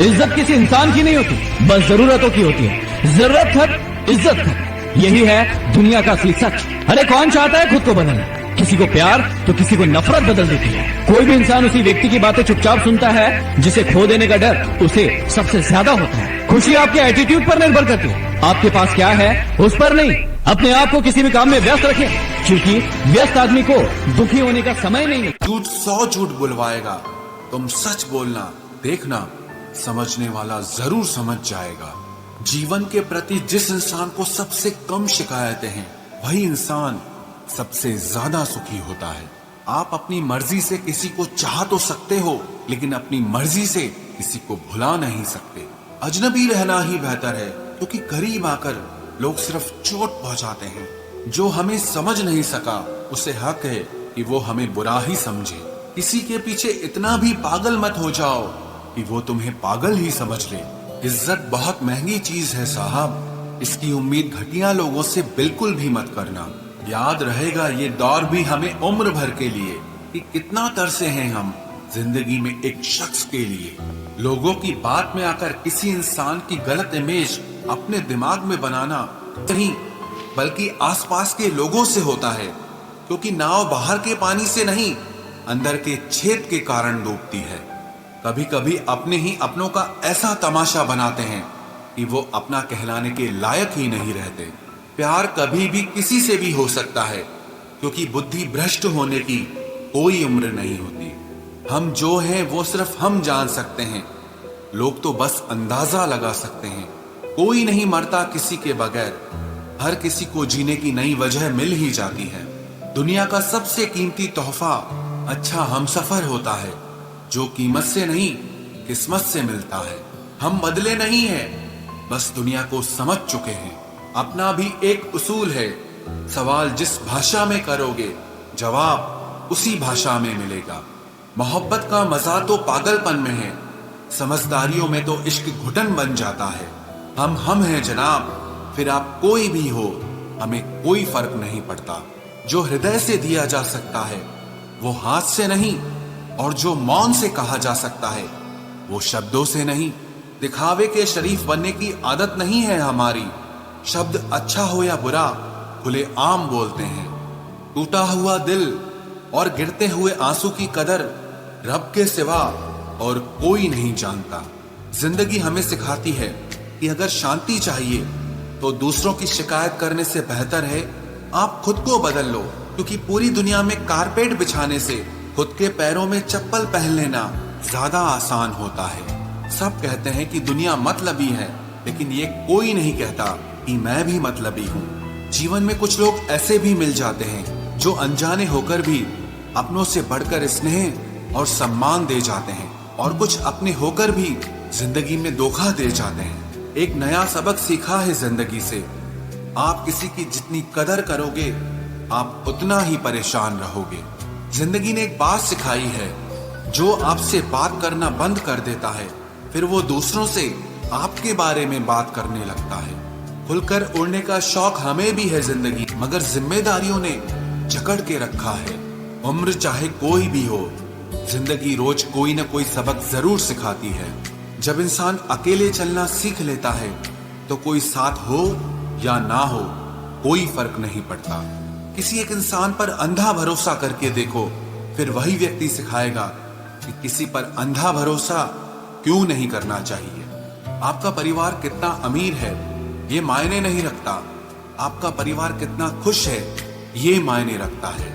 इज्जत किसी इंसान की नहीं होती, बस जरूरतों की होती है। जरूरत खत, इज्जत खत, यही है दुनिया का असली सच। अरे कौन चाहता है खुद को बदलना? किसी को प्यार तो किसी को नफरत बदल देती है। कोई भी इंसान उसी व्यक्ति की बातें चुपचाप सुनता है जिसे खो देने का डर उसे सबसे ज्यादा होता है। खुशी आपके एटीट्यूड पर निर्भर करती है, आपके पास क्या है उस पर नहीं। अपने आप को किसी भी काम में व्यस्त रखें, क्योंकि व्यस्त आदमी को दुखी होने का समय नहीं मिलता। झूठ 100 झूठ बुलवाएगा, तुम सच बोलना, देखना समझने वाला जरूर समझ जाएगा। जीवन के प्रति जिस इंसान को सबसे कम शिकायतें हैं, वही इंसान सबसे ज्यादा सुखी होता है। आप अपनी मर्जी से किसी को चाह तो सकते हो, लेकिन अपनी मर्जी से किसी को भुला नहीं सकते। अजनबी रहना ही बेहतर है, क्योंकि करीब आकर लोग सिर्फ चोट पहुंचाते हैं। जो हमें समझ नहीं सका उसे हक है कि वो हमें बुरा ही समझे। किसी के पीछे इतना भी पागल मत हो जाओ कि वो तुम्हें पागल ही समझ ले। इज्जत बहुत महंगी चीज है साहब, इसकी उम्मीद घटिया लोगों से बिल्कुल भी मत करना। याद रहेगा ये दौर भी हमें उम्र भर के लिए कि कितना तरसे हैं हम जिंदगी में एक शख्स के लिए। लोगों की बात में आकर किसी इंसान की गलत इमेज अपने दिमाग में बनाना नहीं, बल्कि आसपास के लोगों से होता है, क्योंकि नाव बाहर के पानी से नहीं, अंदर के छेद के कारण डूबती है। कभी कभी अपने ही अपनों का ऐसा तमाशा बनाते हैं कि वो अपना कहलाने के लायक ही नहीं रहते। प्यार कभी भी किसी से भी हो सकता है, क्योंकि बुद्धि भ्रष्ट होने की कोई उम्र नहीं होती। हम जो हैं वो सिर्फ हम जान सकते हैं, लोग तो बस अंदाजा लगा सकते हैं। कोई नहीं मरता किसी के बगैर, हर किसी को जीने की नई वजह मिल ही जाती है। दुनिया का सबसे कीमती तोहफा अच्छा हमसफर होता है, जो कीमत से नहीं किस्मत से मिलता है। हम बदले नहीं हैं, बस दुनिया को समझ चुके हैं। अपना भी एक उसूल है, सवाल जिस भाषा में करोगे जवाब उसी भाषा में मिलेगा। मोहब्बत का मजा तो पागलपन में है, समझदारियों में तो इश्क घुटन बन जाता है। हम हैं जनाब, फिर आप कोई भी हो, हमें कोई फर्क नहीं पड़ता। जो हृदय से दिया जा सकता है वो हाथ से नहीं, और जो मौन से कहा जा सकता है वो शब्दों से नहीं। दिखावे के शरीफ बनने की आदत नहीं है हमारी। शब्द अच्छा हो या बुरा खुले आम बोलते हैं। टूटा हुआ दिल और गिरते हुए आंसू की कदर रब के सिवा और कोई नहीं जानता। जिंदगी हमें सिखाती है कि अगर शांति चाहिए तो दूसरों की शिकायत करने से बेहतर है आप खुद को बदल लो, क्योंकि पूरी दुनिया में कारपेट बिछाने से खुद के पैरों में चप्पल पहन लेना ज्यादा आसान होता है। सब कहते हैं कि दुनिया मतलबी है, लेकिन ये कोई नहीं कहता कि मैं भी मतलबी हूँ। जीवन में कुछ लोग ऐसे भी मिल जाते हैं जो अनजाने होकर भी अपनों से बढ़कर स्नेह और सम्मान दे जाते हैं, और कुछ अपने होकर भी जिंदगी में धोखा दे जाते हैं। एक नया सबक सीखा है जिंदगी से, आप किसी की जितनी कदर करोगे आप उतना ही परेशान रहोगे। जिंदगी ने एक बात सिखाई है, जो आपसे बात करना बंद कर देता है फिर वो दूसरों से आपके बारे में बात करने लगता है। खुलकर उड़ने का शौक हमें भी है जिंदगी, मगर जिम्मेदारियों ने जकड़ के रखा है। उम्र चाहे कोई भी हो, जिंदगी रोज कोई न कोई सबक जरूर सिखाती है। जब इंसान अकेले चलना सीख लेता है तो कोई साथ हो या ना हो कोई फर्क नहीं पड़ता। किसी एक इंसान पर अंधा भरोसा करके देखो, फिर वही व्यक्ति सिखाएगा कि किसी पर अंधा भरोसा क्यों नहीं करना चाहिए। आपका परिवार कितना अमीर है ये मायने नहीं रखता, आपका परिवार कितना खुश है ये मायने रखता है।